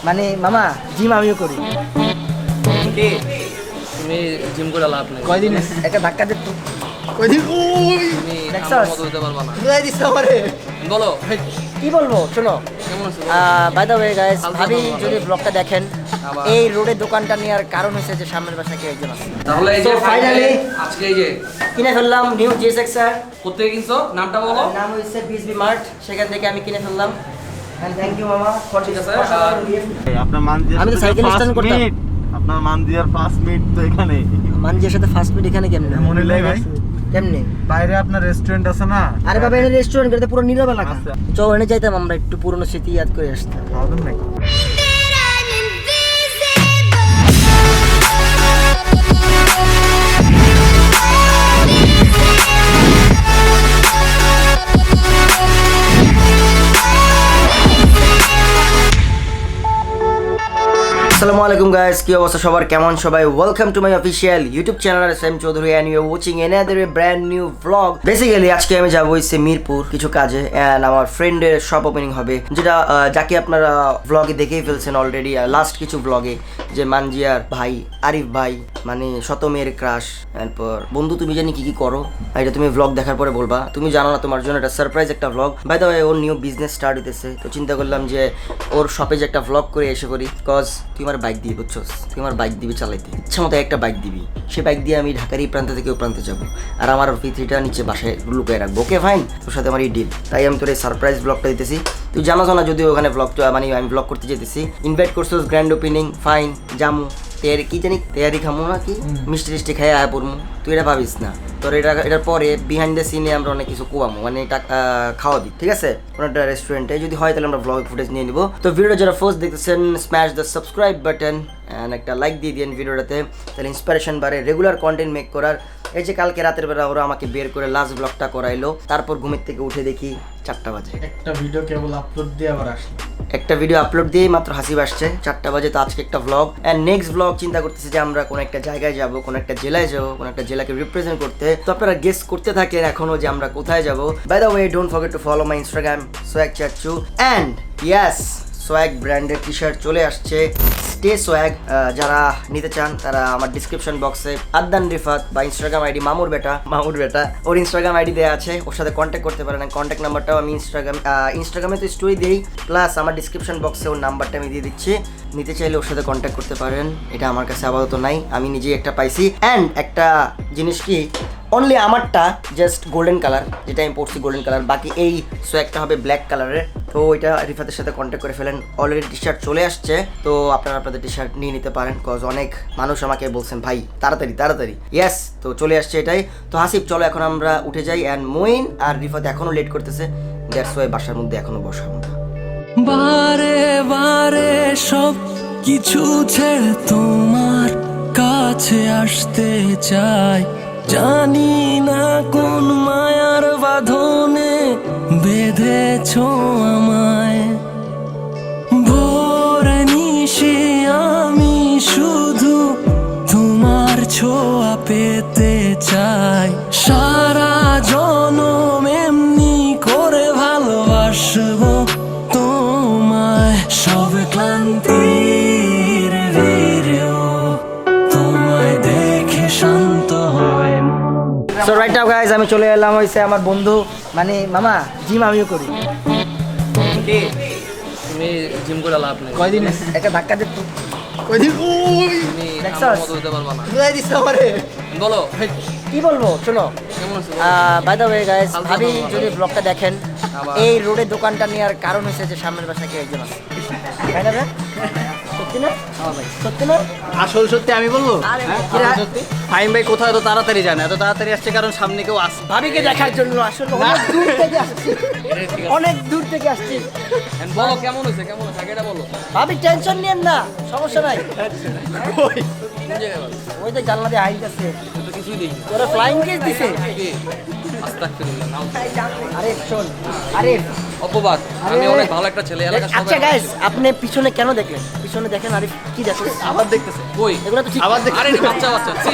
মানে মামা জিম আমিও করি। কি তুমি জিম করে লাভ নেই। কয়দিন একটা ধাক্কা দে তো। কয়দিন তুমি দেখছস? আমার মতো হতে পারবা না। বুঝাই দিছ আমারে। বলো কি বলবো শোনো, কেমন আছো? বাই দ্য ওয়ে গাইস, হালকা ভাবি বলো, যদি ব্লগটা দেখেন, আবার। এই রোডে দোকানটা নেওয়ার কারণ হচ্ছে যে সামনের বাসায় কেউ একজন আছে। তাহলে এই So যে finally আজকে এই যে কিনে ফেললাম নিউ জিএসএক্স স্যার। কোথায় কিনছো নামটা বলো। নাম হচ্ছে বিসবি মার্ট, সেখান থেকে আমি কিনে ফেললাম। এন্ড থ্যাংক ইউ মামা ফর ঠিক দিস। আছে, আপনার মানজিয়ার আমি তো সাইকেল স্ট্যান্ড করতাম। আপনার মানজিয়ার 5 মিনিট তো এখানে মানজির সাথে ফাস্ট ফুড এখানে কেমনে মনে নেই ভাই। কেমনে? বাইরে আপনার রেস্টুরেন্ট আছে না? আরে বাবা এটা রেস্টুরেন্ট করতে পুরো নীরব এলাকা। আচ্ছা। চল এনে যাইতাম আমরা একটু পুরনো স্মৃতি ইয়াদ করে আসতাম। খাওয়াবেন নাকি? আসসালামু আলাইকুম গাইস, কি অবস্থা সবার, কেমন সবাই? Welcome to my official YouTube channel SM Chowdhury and you are watching another brand new vlog. Basically আজকে আমি যাবো হইছে মিরপুর কিছু কাজে, এন্ড আমার ফ্রেন্ডের শপ ওপেনিং হবে, যেটা যাকে আপনারা ভ্লগে দেখেই ফেলছেন অলরেডি লাস্ট কিছু ভ্লগে, যে মানজিয়ার ভাই আরিফ ভাই, মানে শত মেয়ের ক্রাশ। এরপর বন্ধু তুমি জানি কি কি করো, এটা তুমি ভ্লগ দেখার পরে বলবা। তুমি জানো না, তোমার জন্য একটা সারপ্রাইজ একটা ভ্লগ। বাই দ্য ওয়ে ওর নিউ বিজনেস স্টার্ট হইতেছে, তো চিন্তা করলাম যে ওর শপে যে একটা ভ্লগ করে এসে করি। কজ তুই আমার বাইক দিবি, বুঝছস? তুই আমার বাইক দিবি চালাইতে, ইচ্ছা মতো একটা বাইক দিবি, সে বাইক দিয়ে আমি ঢাকার এই প্রান্ত থেকে ও প্রান্তে যাবো, আর আমার ফিথিটা নিচে বাসায় লুকিয়ে রাখবো। ওকে ফাইন, তোর সাথে আমার এই ডিল। তাই আমি তোর এই সারপ্রাইজ ব্লগটা দিতেছি। তুই জানো না যদিও ওখানে ভ্লগটা মানে আমি ব্লগ করতে যেতেছি, ইনভাইট করছোস, গ্র্যান্ড ওপেনিং, ফাইন জামু তেয়ারি কি জানি তেয়ারি খামো না কি মিষ্টি টিষ্টি খাই আয়া পড়মু, তুই এটা ভাবিস না। তোর এটার পরে বিহাইন্ড দ্য সিনে আমরা অনেক কিছু কুয়ামো, মানে এটা খাওয়াবি, ঠিক আছে? কোনো একটা রেস্টুরেন্টে যদি হয় তাহলে আমরা ব্লগ ফুটেজ নিয়ে নিবো। তো ভিডিওটা যারা ফার্স্ট দেখতেছেন, smash the subscribe button and একটা লাইক দিয়ে দিন ভিডিওটাতে, তাহলে ইন্সপিরেশন বাড়ে রেগুলার কন্টেন্ট মেক করার। এই যে কালকে রাতের বেলা ওরা আমাকে বের করে লাস্ট ব্লগটা করাইলো, তারপর ঘুমের থেকে উঠে দেখি 4টা বাজে। একটা ভিডিও কেবল আপলোড দিয়ে আবার আসলো। একটা ভিডিও আপলোড দিয়ে মাত্র হাসি আসছে 4টা বাজে। তো আজকে একটা ভ্লগ অ্যান্ড নেক্সট ভ্লগ চিন্তা করতেছি যে আমরা কোনো একটা জায়গায় যাব, কোনো একটা জেলায় যাব, কোনো একটা জেলাকে রিপ্রেজেন্ট করতে। তো আপনারা গেস করতে থাকেন এখনো যে আমরা কোথায় যাব। By the way don't forget to follow my Instagram swag চাচ্চু, অ্যান্ড ইয়েস সোয়াগ ব্র্যান্ডের টি শার্ট চলে আসছে, স্টে সোয়াগ। যারা নিতে চান তারা আমার ডিসক্রিপশন বক্সে আদনান রিফাত বা ইনস্টাগ্রাম আইডি মামুর বেটা ওর ইনস্টাগ্রাম আইডি দেওয়া আছে, ওর সাথে কন্ট্যাক্ট করতে পারেন। কন্ট্যাক্ট নাম্বারটাও আমি ইনস্টাগ্রামে তো স্টোরি দিই, প্লাস আমার ডিসক্রিপশন বক্সে ওর নাম্বারটা আমি দিয়ে দিচ্ছি। নিতে চাইলে ওর সাথে কন্ট্যাক্ট করতে পারেন। এটা আমার কাছে আপাতত নাই, আমি নিজেই একটা পাইছি। অ্যান্ড একটা জিনিস কি, অনলি আমারটা জাস্ট গোল্ডেন কালার, যেটা আমি পড়ছি গোল্ডেন কালার, বাকি এই সোয়াগটা হবে ব্ল্যাক কালারের। তো ওইটা রিফাতের সাথে কন্ট্যাক্ট করে ফেলেন। অলরেডি টি শার্ট চলে আসছে, তো আপনারা আপনাদের টি শার্ট নিয়ে নিতে পারেন। কজ অনেক মানুষ আমাকে বলছেন ভাই তাড়াতাড়ি। ইয়েস, তো চলে আসছে এটাই। তো হাসিব চলো এখন আমরা উঠে যাই। অ্যান্ড মইন আর রিফাত এখনও লেট করতেছে, দ্যাটস ওয়াই বাসার মধ্যে এখনও বসা আমরা। বারে বারে সব কিছু ছেড়ে তোমার কাছে আসতে চাই, জানি না কোন মায়ার বাঁধনে বেঁধেছো আমায়। ভোরে নিশি আমি শুধু তোমার ছোঁয়া পেতে চাই, সারা জনম এমনি করে ভালোবাসবো তোমায়। সব ক্লান্তির ভিড়েও তোমায় দেখে শান্ত হয়। সো রাইট নাও গাইজ, আমি চলে এলাম হইছে আমার বন্ধু, মানে মামা জিম আমিও করি। কি তুমি জিম করে লাভ নেই। কয়দিন একটা ধাক্কা দে তো। কয়দিন তুমি দেখছস? আমার মতো হতে পারবা না। বুঝাই দিছ আমারে। বলো কি বলবো শোনো, কেমন আছো? বাই দ্য ওয়ে গাইস, হালকা ভাবি বলো, যদি ব্লগটা দেখেন, আবার। এই রোডে দোকানটা নেওয়ার কারণ হচ্ছে যে সামনের বাসায় কেউ একজন আছে। তাই না রে? সত্যি না? হ্যাঁ ভাই সত্যি না? আসল সত্যি আমি বলবো। আরে আসল সত্যি ফাহিম ভাই কোথায় এত তাড়াতাড়ি জানে? এত তাড়াতাড়ি আসছে কারণ সামনে কেউ আসছে। ভাবিকে দেখার জন্য আসলে অনেক দূর থেকে আসছি, অনেক দূর থেকে আসছি। বলো কেমন হয়েছে, কেমন হয়েছে আগে এটা বলো। ভাবি টেনশন নিয়েন না, সমস্যা নাই। কোন জায়গায় বলো? ওই তো জানলা দিয়ে আইতাছে, আমি তো কিছুই দেখি না। তোরা ফ্লাইং কেস দিছে। কি আস্তাগফিরুল্লাহ, নাও। আরে শোন, আরে অপবাদ, আমি অনেক ভালো একটা ছেলে, এলাকার আচ্ছা সবাই গাইস, আপনি পিছনে কেন দেখলেন? পিছনে দেখেন আরে কি দেখেন? আবার দেখতেছে। কই? এগুলো তো ঠিক আবার দেখতেছে। আরে বাচ্চা ছি।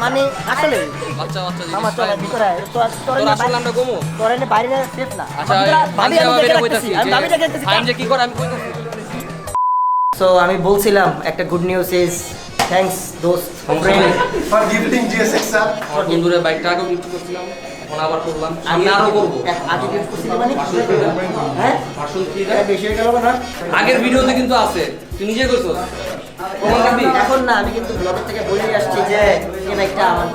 মানে আসলে বাচ্চা আমার চলে ভিতরে আয়। তো তোর আসল নামটা গোমো। তোর এনে বাইরে সেফ না। আচ্ছা ভাবি আমি আমি দেখে এটা রাখতেছি, কইতাছি আমি ভাবি দেখে রাখতেছি। ফাহিম যে কি করে আমি কইতাছি। সো আমি বলছিলাম একটা গুড নিউজ ইজ থ্যাঙ্কস দোস্ত ফ্রেন্ড ফর গিফটিং GSX-R। আমার বন্ধুরা বাইকটা আগে গিফট করছিলাম, এখন আবার করলাম, আমি আরো করবো। আগে গিফট করছিলি মানে হ্যাঁ ভার্সন 3 এটা বেশি হয়ে গেল না আগের ভিডিওতে কিন্তু আছে, তুই নিজে কইছস। প্রমাণ দিবি? এখন না আমি কিন্তু ব্লগের থেকে বলে আসছি যে এই বাইকটা আমার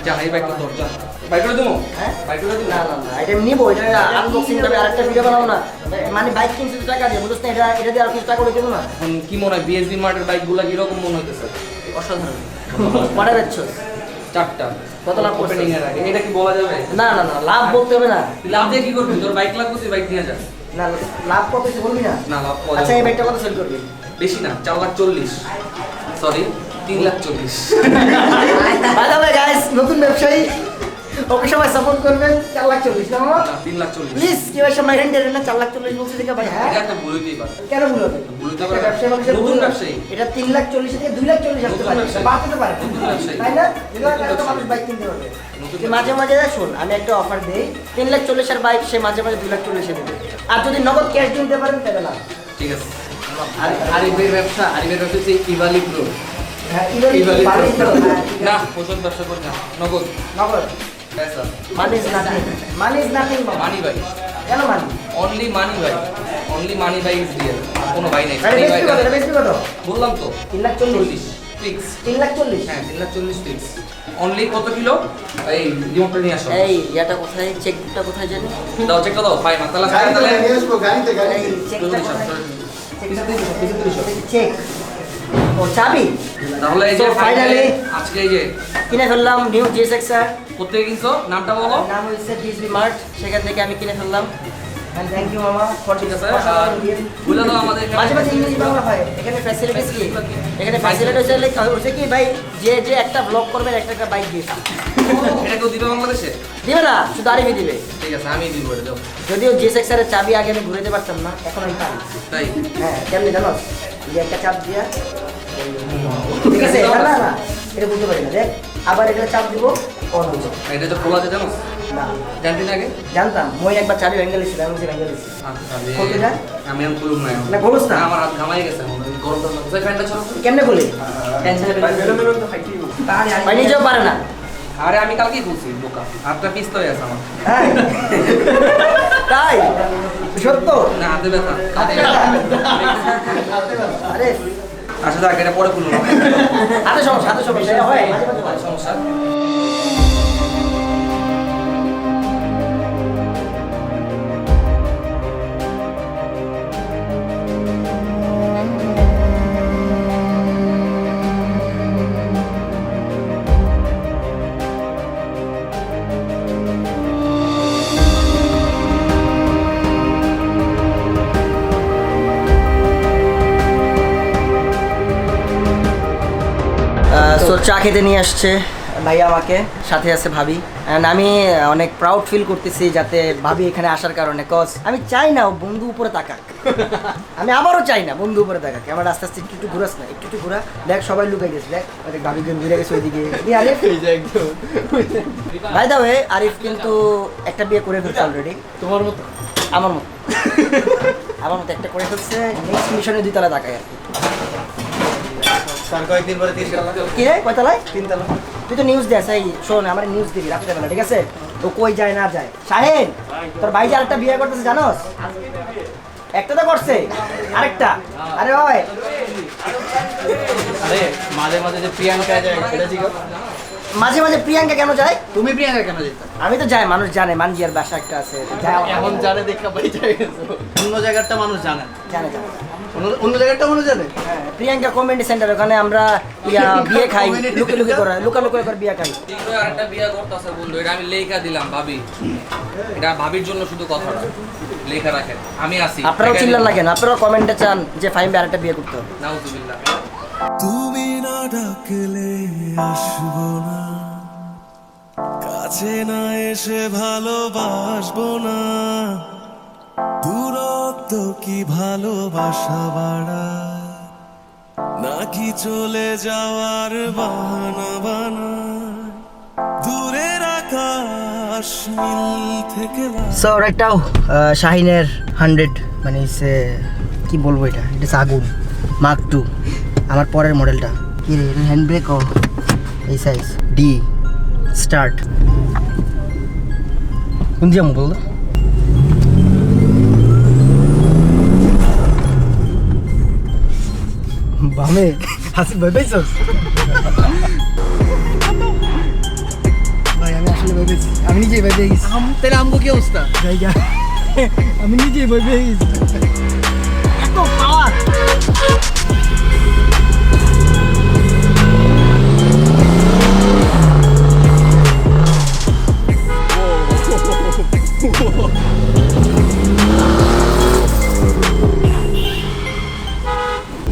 যা এই বাইকটা তোর, যা বাইকটা দেবো। হ্যাঁ বাইকটা দেবো না না না এটা নিবো, এটা আনবক্সিং হবে আরেকটা ভিডিও বানাবো না, মানে বাইক কিনছি তো টাকা দিয়ে বুঝছ না, এটা দিয়ে আর কিছু টাকা করে কিনো না এখন কি মনে হয় বিএসবি মার্টের বাইকগুলো কিরকম মনে হইতেছে? অসাধারণ কটা বেচছো? 4টা। কত লাভ করছো? ওপেনিং এর আগে এটা কি বলা যাবে? না না না লাভ বলতে হবে না, তুই লাভ দিয়ে কি করবি? তোর বাইক লাগবে, তুই বাইক নিয়ে যা। না লাভ কত হচ্ছে বলবি না? না লাভ পাওয়া আচ্ছা যাবে এই না। বাইকটা কত সেল করবি? বেশি না, 4,40,000, সরি 3,40,000। বাই দ্য গাইস, নতুন ব্যবসায়ী ওকে সবাই সাপোর্ট করবেন। 4,40,000 না মামা? না 3,40,000। প্লিজ কেউ এসে মাইন্ড দেবেন না, 4,40,000 বলছে দেখে ভাই। হ্যাঁ এটা একটা ভুল হইতেই পারে। কেন ভুল হবে? ভুলতে একটা পারে। ব্যবসায়ী মানুষের নতুন ভুল। ব্যবসায়ী। এটা 3,40,000 থেকে 2,40,000 আসতে নতুন পারে, ব্যবসায়ী। বাড়তে পারে, নতুন ব্যবসায়ী। তাই না? এগুলো নতুন কেন তো ব্যবসায়ী। মানুষ বাইক কিনতে পারবে? নতুন তুই মাঝে মাঝে শোন, আমি একটা অফার দেই, 3,40,000 এর বাইক সে মাঝে মাঝে 2,40,000 দেবে, আর যদি নগদ ক্যাশ দিতে পারেন তাহলে না। ঠিক আছে। আরিফের ব্যবসা হচ্ছে ইভালি প্রো। হ্যাঁ ইভেন ভালোই তো, হ্যাঁ, ঠিক না আছে। ওষুধ ব্যবসা করি না, নগদ নগদ পয়সা, money is nothing, money is nothing বাবা। মানি ভাই, কেন মানি? অনলি মানি ভাই, অনলি মানি ভাই ইজ রিয়েল। কোনো ভাই নেই। আরে বেশি কত? বেশি কত? বললাম তো 3,40,000 ফিক্স। 3,40,000 হ্যাঁ 3,40,000 ফিক্স। অনলি কত কিলো? এই রিমোটটা নিয়ে আসো। এই ইয়াটা কোথায়, চেকবুকটা কোথায় জানি? দাও চেকটা দাও, ভাই মাতালা গাড়িতে তাহলে নিয়ে আসবো, গাড়িতে এই চেকটা কোথায়? তাহলে চেক ও চাবি এই যে So, finally, আজকে এই যে কিনে ফেললাম নিউ GSX-R, কোথায় কিনছো নামটা বলো। নাম হচ্ছে বিএসবি মার্ট, সেখান থেকে আমি কিনে ফেললাম। এন্ড থ্যাংক ইউ মামা ফর ঠিক দিস। আছে, আর বলে দাও আমাদের এখানে- মাঝে মাঝে ইংরেজি বাংলা হয়, এখানে ফ্যাসিলিটিস কি? এখানে ফ্যাসিলিটি হচ্ছে কি ভাই, যে একটা ব্লগ করবেন একটা বাইক দিয়েছে এটা কেউ দিবে বাংলাদেশে? দিবে না, শুধু আরবি দিবে। ঠিক আছে আমি দিব এটা, দাও। যদিও GSX-R এর চাবি আগে আমি ঘুরাতে পারতাম না, এখন আমি পারি। তাই হ্যাঁ কেমনি জানো, যে একটা চাপ দিয়া ঠিক আছে, না না না এটা বুঝতে পারি না, দেখ আবার এটা চাপ দিব অন হয়ে যাবে। এটা তো খোলা আছে জানো? না জানতি না আগে? জানতাম, মই একবার চাবি ভেঙে গেছিল, আমি ভেঙে গেছি। খুলতে যায়? আমি এখন খুলুম না এখন। না খোলস না, আমার হাত ঘামাই গেছে এখন, আমি গরমটা লাগছে। ফ্যানটা ছাড়ো তো। কেমনে খুলি? ভাই নিজেও পারে না। আরে আমি কালকেই খুলছি বোকা, হাতটা পিস্ত হয়ে আছে আমার। হ্যাঁ তাই সত্য? না হাতে ব্যথা। আরে আচ্ছা যাক, এটা পরে খুলুন। হাতে সমস্যা, হাতে সমস্যা এটা হয় মাঝে মাঝে হয়। সমস্যা। সো চা খেতে নিয়ে আসছে ভাই আমাকে, সাথে আছে ভাবি। অ্যান্ড আমি অনেক প্রাউড ফিল করতেছি যাতে ভাবি এখানে আসার কারণে, কজ আমি চাই না ও বন্ধু উপরে তাকাক। আমি আবারও চাই না বন্ধু উপরে তাকাক। আমার আস্তে আস্তে একটু ঘুরাস না, একটু ঘুরা, দেখ সবাই লুকাই গেছে, দেখ দেখ ভাবি ঘুরে গেছে ওইদিকে। আরিফ ভাই দা ওয়ে, আরিফ কিন্তু একটা বিয়ে করে ফেলছে অলরেডি, তোমার মতো আমার মতো আমার মতো একটা করে ফেলছে। নেক্সট মিশনে 2 তলা তাকায় আর কি। তার কয়েকদিন পরে 3 তলা। কি রে কয়তলায়? 3 তলা। তুই তো নিউজ দেস, এই শোন আমার নিউজ দিবি রাত্রেবেলা, ঠিক আছে? তো কই যায় না যায়। শাহেন তোর ভাই যে আরেকটা বিয়ে করতেছে জানোস? একটা তো করছে, আরেকটা। আরে ওই আরে মাঝে মাঝে যে প্রিয়াঙ্কা যায় সেটা ঠিক মাঝে মাঝে প্রিয়াঙ্কা কেন যায়? তুমি প্রিয়াঙ্কা কেন যেত? আমি তো যাই, মানুষ জানে মানজিয়ার বাসা একটা আছে, যায় এখন জানে দেখা পাই যাই গেছো, অন্য জায়গাটা মানুষ জানে না। জানে জানে। অন্য জায়গাটা মানুষ জানে। হ্যাঁ, প্রিয়াঙ্কা কমেডি সেন্টার, ওখানে আমরা বিয়ে খাই, লুকে লুকে করে লুকালুকি করে বিয়ে খাই। তীব্র আরেকটা বিয়ে করতেছে বন্ধু, এটা আমি লেখা দিলাম ভাবি, এটা ভাবির জন্য শুধু কথাটা লেখা রাখেন, আমি আছি। আপনারাও চিল্লার লাগেন, আপনারাও কমেন্টে চান যে ফাহিম ভাই আরেকটা বিয়ে করতে হবে। নাউজুবিল্লাহ। তুমি না ডাকলে আসবো না, কাছে না এসে ভালোবাসবো না, দূরত্ব কি ভালোবাসা বাড়ায়, নাকি চলে যাওয়ার বাহানা বানায়, দূরের আকাশ নীল থেকে সো রাইট নাও শাহিনের 100 মানে কি বলবো, এটা আগুন মার্ক 2 আমার পরের মডেলটা কি রে হ্যান্ড ব্রেক ও এই সাইজ ডি স্টার্ট কোন দিয়ে বল তো বামে হাসি ভয় পাইছস ভাই আমি আসলে ভয় পেয়েছি আমি নিজেই ভয় পেয়ে গেছি তাহলে আমগো কি অবস্থা? জায়গা আমি নিজেই ভয় পেয়ে গেছি এত পাওয়ার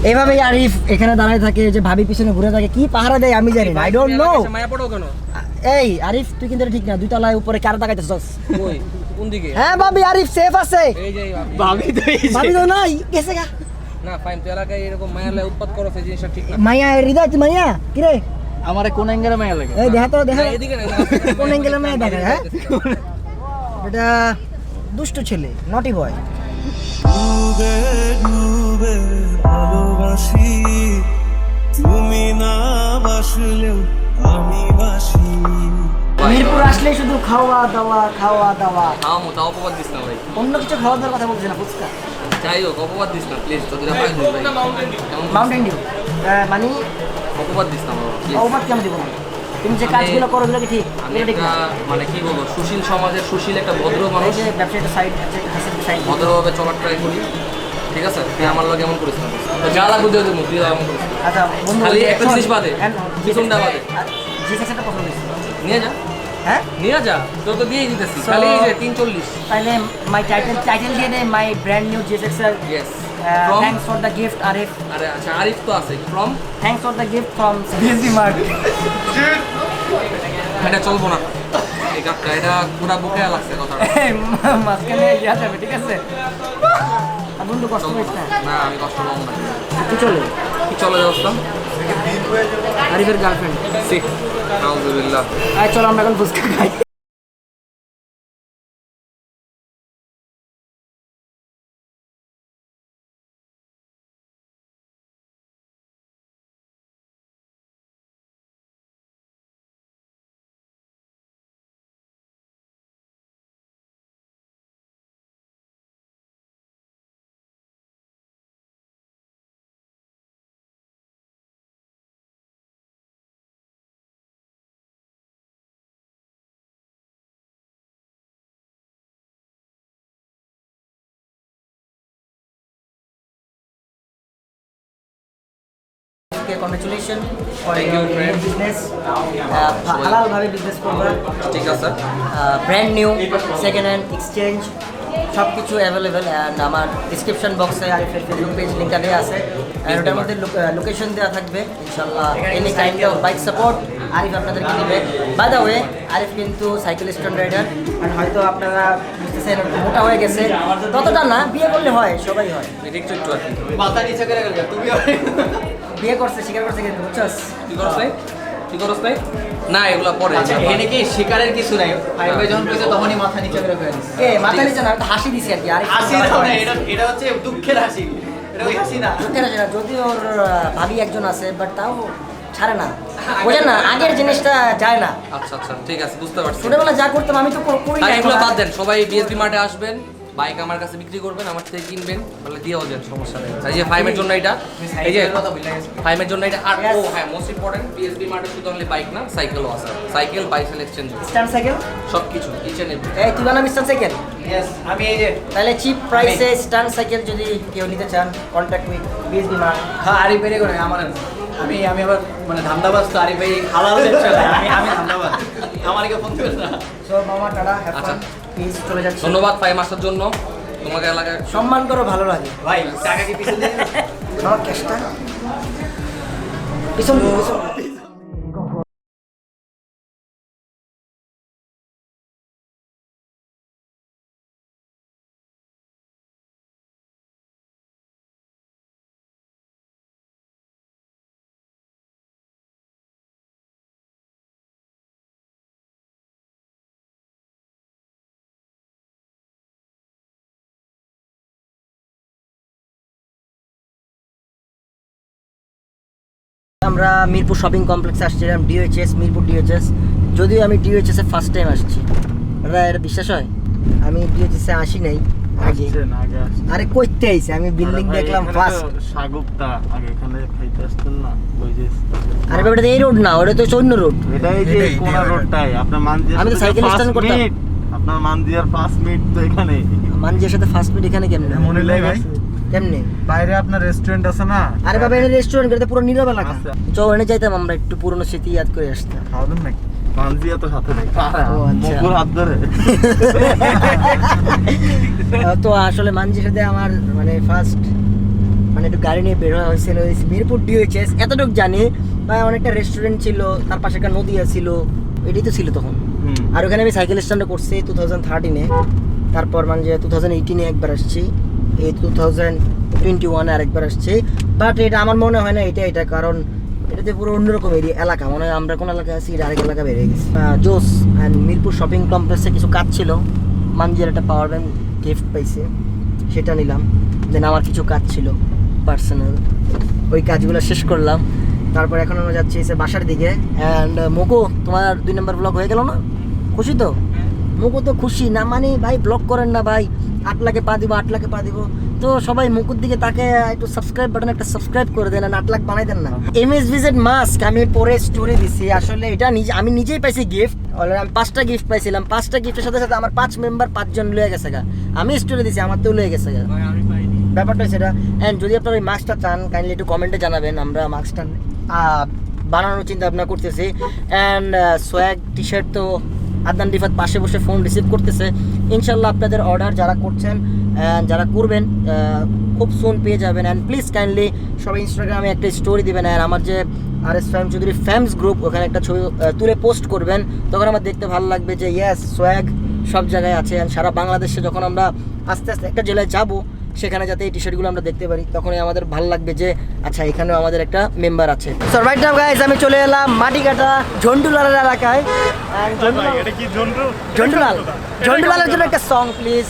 এইভাবেই আরিফ এখানে দাঁড়ায় থাকে যে ভাবি পিছনে ঘুরে থাকে কি পাহারা দেয় আমি জানি না আই ডোন্ট নো মায়া পড়ো কেন? এই আরিফ তুই কিন্তু এটা ঠিক না দুই তলায় উপরে কার তাকাইতেছস কই? কোন দিকে? হ্যাঁ ভাবি আরিফ সেফ আছে এই যে ভাবি। ভাবি তো এই যে। ভাবি তো নাই গেছে গা না ফাইন, তুই এলাকায় এরকম মায়ালে উৎপাত করো, সেই জিনিসটা ঠিক না। মাইয়া হৃদয় তুই মাইয়া কি রে আমারে কোন অ্যাঙ্গেলে মায়া লাগে? এই দেখা তো দেখা না, এদিকে না, কোন অ্যাঙ্গেলে মাইয়া দেখা হ্যাঁ এটা দুষ্ট ছেলে নটি বয় ডুবে ডুবে ভালোবাসি তুমি না বাসলেও আমি বাসি মিরপুর আসলে শুধু খাওয়া দাওয়া তাও মোটা অপবাদ দিস না ভাই। অন্য কিছু খাওয়া দাওয়ার কথা বলছি না ফুচকা যাই হোক, অপবাদ দিস না প্লিজ, তোদের ভাই ধুই ভাই। মাউন্টেন ডিউ মানে অপবাদ দিস না বাবা, please। অবাক কেমন দিব না তুমি যে কাজগুলো করো ওগুলো কি ঠিক আমি এটা ঠিক একটা না মানে কি বলবো, সুশীল সমাজের সুশীল একটা ভদ্র এই মানুষ, যে ব্যবসায়ীটা সাইড সাইড ভদ্রভাবে চলার ট্রাই করি, ঠিক আছে? তুই আমার লগে এমন করিস না, তো যা লাগবে দিয়ে দেবো, তুই এমন করিস না। আচ্ছা বন্ধু খালি একটা জিনিস বাদে, পিছনটা বাদে। জি সেকশনটা পছন্দ হয়েছে নিয়ে যা, হ্যাঁ নিয়ে যা, তোর তো দিয়েই দিতেছি, So- খালি এই যে 340। তাহলে মাই টাইটেল দিয়ে দে my brand new GSXL yes, from, thanks for the gift Arif আরে আচ্ছা আরিফ তো আছে, from, thanks for the gift from BSB Mart এটা চলবো না, এই কাপটা এটা পুরা বুকে লাগছে কথাটা। মাঝখানে ইয়া যাবে ঠিক আছে আর বন্ধু কষ্ট চলবো পাইস না। না না আমি কষ্ট পাবো না। তুই চলে কি চলে যাওয়া আরিফের গার্লফ্রেন্ড সিক, আলহামদুলিল্লাহ। আয় চলো আমরা এখন ফুচকা খাই Okay, congratulations for Thank your you, friend. business. হালাল ভাবে বিজনেস করবা ঠিক আছে, brand new second hand exchange সব কিছু অ্যাভেলেবেল অ্যান্ড আমার ডিসক্রিপশন বক্সে আরিফের ফেসবুক পেজ লিঙ্কটা দেওয়া আছে অ্যান্ড ওটার মধ্যে লোকেশন দেওয়া থাকবে ইনশাল্লাহ any kind of bike support Arif আপনাদেরকে দিবে বাই দ্য ওয়ে আরিফ কিন্তু সাইকেল স্ট্যান্ড রাইডার আর হয়তো আপনারা বুঝতেছেন মোটা হয়ে গেছে ততটা না বিয়ে করলে হয় সবাই হয় এটা একটু একটু আর কি। মাথা নিচে করে গেল তুমি। বিয়ে করছে স্বীকার করছে কিন্তু বুঝছস কি করছ নাই? কি করছ নাই? না এগুলা পরে। আচ্ছা এখানে কি শিকারের কিছু নাই, ভাই ভাই যখন কইছে তখনই মাথা নিচে করে ফেলে দিছে। কে মাথা নিচে না একটা হাসি দিছি আর কি আরিফ হাসি দাও না, এটা এটা হচ্ছে দুঃখের হাসি, এটা ওই হাসি না। দুঃখের আছে না যদি ওর ভাবি একজন আছে বাট তাও ছাড়ে না বোঝেন না আগের জিনিসটা যায় না আচ্ছা আচ্ছা ঠিক আছে, বুঝতে পারছি। ছোটবেলা যা করতাম আমি তো করি আর না এগুলো এখন। বাদ দেন, সবাই বিএসবি মার্টে আসবেন, বাইক আমার কাছে বিক্রি করবেন, আমার থেকে কিনবেন, তাহলে দিয়েও দেন, সমস্যা নেই। এই যে ফাইমের জন্য এটা, এই যে ফাইমের জন্য এটা, আর ও হ্যাঁ মোস্ট ইম্পর্টেন্ট, বিএসবি মার্টে শুধু অনলি বাইক না, সাইকেলও আছে, cycle bicycle exchange, stand cycle সব কিছু ইচ এন্ড এভরি। এই তুই বানাবি স্ট্যান্ড সাইকেল ইয়েস আমি এই যে তাহলে চিপ প্রাইসে স্ট্যান্ড সাইকেল যদি কেউ নিতে চান কন্ট্যাক্ট উইথ বিএসবি মার্ট হ্যাঁ আরিফ বেরিয়ে করে আমার আমি আমি আবার মানে ধান্দাবাজ তো আরিফ ভাই হালাল ব্যবসা করে, আমি ধান্দাবাজ, আমার কেউ ফোন করে না। সো মামা টাটা হ্যাভ আচ্ছা। ফান প্লিজ চলে যাচ্ছি ধন্যবাদ ফাইম আসার জন্য, তোমাকে এলাকায় সম্মান করো ভালো লাগে ভাই টাকা কি পিছন দিয়ে আমার ক্যাশটা পিছন আমরা মিরপুর শপিং কমপ্লেক্সে আসছিলাম, ডিওএইচএস, মিরপুর ডিওএইচএস। যদিও আমি ডিওএইচএস এ ফার্স্ট টাইম আসছি, এটা বিশ্বাস হয়? আমি ডিওএইচএস এ আসি নাই আগে। আরে কইতে আইছে, আমি বিল্ডিং দেখলাম ফার্স্ট। সাগুপ্তা আগে এখানে খাইতে আসতেন না, ওই যে আরে বাবা, এটা এই রোড না, ওটা তো অন্য রোড। এটাই যে কোনা রোডটাই আপনার মানজিয়া। আমি তো সাইকেল স্ট্যান্ড করতাম। আপনার মানজিয়ার 5 মিনিট তো এখানে। মানজিয়ার সাথে ফার্স্ট মিনিট এখানে কেমনে? মনে লাই ভাই, কেমনে? বাইরে আপনার রেস্টুরেন্ট আছে না? আরে বাবা, এটা রেস্টুরেন্ট, এটা পুরো নীরব এলাকা। আচ্ছা। চল ওখানে যাইতাম, আমরা একটু পুরনো স্মৃতি ইয়াদ করে আসতাম। খাওয়াবেন নাকি? মানজিয়া তো সাথে নেই। ও আচ্ছা। মুকুর হাত ধরে। তো আসলে মানজির সাথে আমার মানে ফার্স্ট মানে একটু গাড়ি নিয়ে বের হওয়া হয়েছিল মিরপুর ডিওএইচএস। এতটুকু জানি অনেকটা রেস্টুরেন্ট ছিল, তার পাশে একটা নদী ছিল, এটাই তো ছিল তখন। আর ওখানে আমি সাইকেল স্ট্যান্ডে করছি 2013-এ। তারপর মানে 2018-এ একবার আসছি, এই 2021-এ আরেকবার আসছি। বাট এটা আমার মনে হয় না এটা, কারণ এটাতে পুরো অন্যরকম এরিয়া এলাকা, মনে হয় আমরা কোন এলাকায় আছি এটা আরেক এলাকা বেরিয়ে গেছি। জোস অ্যান্ড মিরপুর শপিং কমপ্লেক্সে কিছু কাজ ছিল, মানজিয়ার একটা পাওয়ার ব্যাংক গিফট পাইছে, সেটা নিলাম। দেন আমার কিছু কাজ ছিল পার্সোনাল, ওই কাজগুলো শেষ করলাম। তারপর এখন আমরা যাচ্ছি এসে বাসার দিকে। অ্যান্ড মোকো, তোমার 2 নম্বর ব্লগ হয়ে গেল না? খুশি তো? মুকু তো খুশি না, মানে ভাই ব্লগ করেন না ভাই, 8 লাখে পা দিব, 8 লাখে পা দিব। তো সবাই মুকুর দিকে তাকে একটু সাবস্ক্রাইব বাটন একটা সাবস্ক্রাইব করে দেন, 8 লাখ বানাই দেন না। MSVZ মাস্ক আমি পরে স্টোরি দিছি, আসলে এটা আমি নিজেই পাইছি গিফট। অলরেডি আমি 5টা গিফট পাইছিলাম, 5টা গিফটের সাথে সাথে আমার 5 মেম্বার 5 জন লয়ে গেছে গা। আমি স্টোরি দিছি, আমার তো লয়ে গেছে গা, ব্যাপারটা সেটা। অ্যান্ড যদি আপনারা ওই মাস্কটা চান কাইন্ডলি একটু কমেন্টে জানাবেন, আমরা মাস্কটা বানানোর চিন্তা ভাবনা করতেছি। অ্যান্ড সোয়াগ টি শার্ট তো আদনান রিফাত পাশে বসে ফোন রিসিভ করতেছে। ইনশাল্লাহ আপনাদের অর্ডার যারা করছেন, যারা করবেন, খুব সুন পেয়ে যাবেন। অ্যান্ড প্লিজ কাইন্ডলি সবাই ইনস্টাগ্রামে একটা স্টোরি দেবেন, আর আমার যে RS ফাহিম চৌধুরী ফ্যামস গ্রুপ, ওখানে একটা ছবি তুলে পোস্ট করবেন, তখন আমার দেখতে ভালো লাগবে যে ইয়েস সোয়াগ সব জায়গায় আছে। অ্যান্ড সারা বাংলাদেশে যখন আমরা আস্তে আস্তে একটা জেলায় যাব, সেখানে যাতে এই টি শার্টগুলো আমরা দেখতে পারি, তখনই আমাদের ভালো লাগবে যে আচ্ছা এখানেও আমাদের একটা মেম্বার আছে। সো রাইট নাও গাইস, আমি চলে এলাম মাটিকাটা ঝন্ডুলালের এলাকায়। এটা কি জন্টু? ঝন্ডুলালের জন্য একটা song please.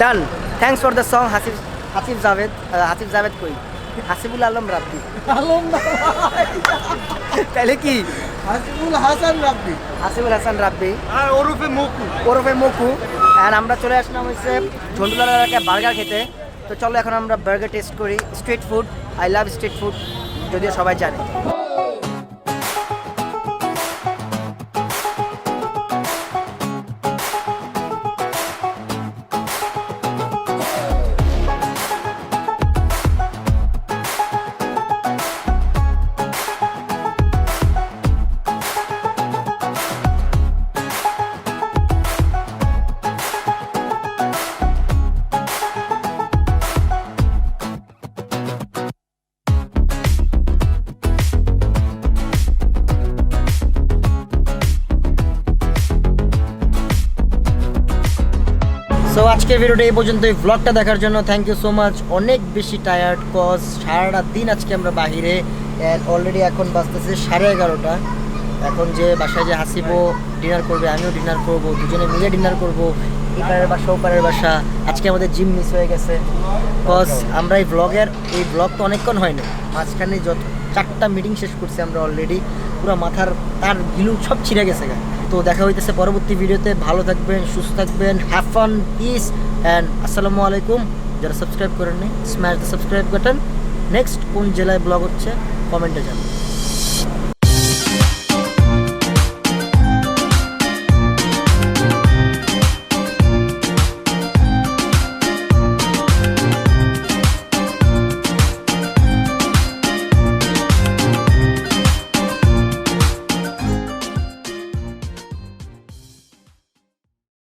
Done, thanks for the song. Hasif Javed কই? হাসিবুল আলম রাব্বি। তাহলে কি? হাসিবুল হাসান রাব্বি আর ওরফে মুকু। অ্যান্ড আমরা চলে আসলাম হচ্ছে ঝন্ডুলাল এলাকায় বার্গার খেতে। তো চলো এখন আমরা বার্গার টেস্ট করি। Street food, I love street food, যদিও সবাই জানে। সো আজকের ভিডিওটা এই পর্যন্ত। এই ব্লগটা দেখার জন্য থ্যাংক ইউ সো মাচ। অনেক বেশি টায়ার্ড, কজ সারাটা দিন আজকে আমরা বাহিরে। অলরেডি এখন বাজতেছে 11:30। এখন যে বাসায় যে হাসিবো ডিনার করবে, আমিও ডিনার করব, দুজনে মিলে ডিনার করব। এই পারের বাসা ও পারের বাসা। আজকে আমাদের জিম মিস হয়ে গেছে, কজ আমরা এই ব্লগ তো অনেকক্ষণ হয় না, মাঝখানে যত 4টা মিটিং শেষ করছি আমরা অলরেডি। পুরো মাথার তার গিলু সব ছিঁড়ে গেছে গা। তো দেখা হইতেছে পরবর্তী ভিডিওতে। ভালো থাকবেন, সুস্থ থাকবেন, হ্যাভ ফান, পিস অ্যান্ড আসসালামু আলাইকুম। যারা সাবস্ক্রাইব করেননি, smash the subscribe button. Next কোন জেলায় ব্লগ হচ্ছে কমেন্টে জানান।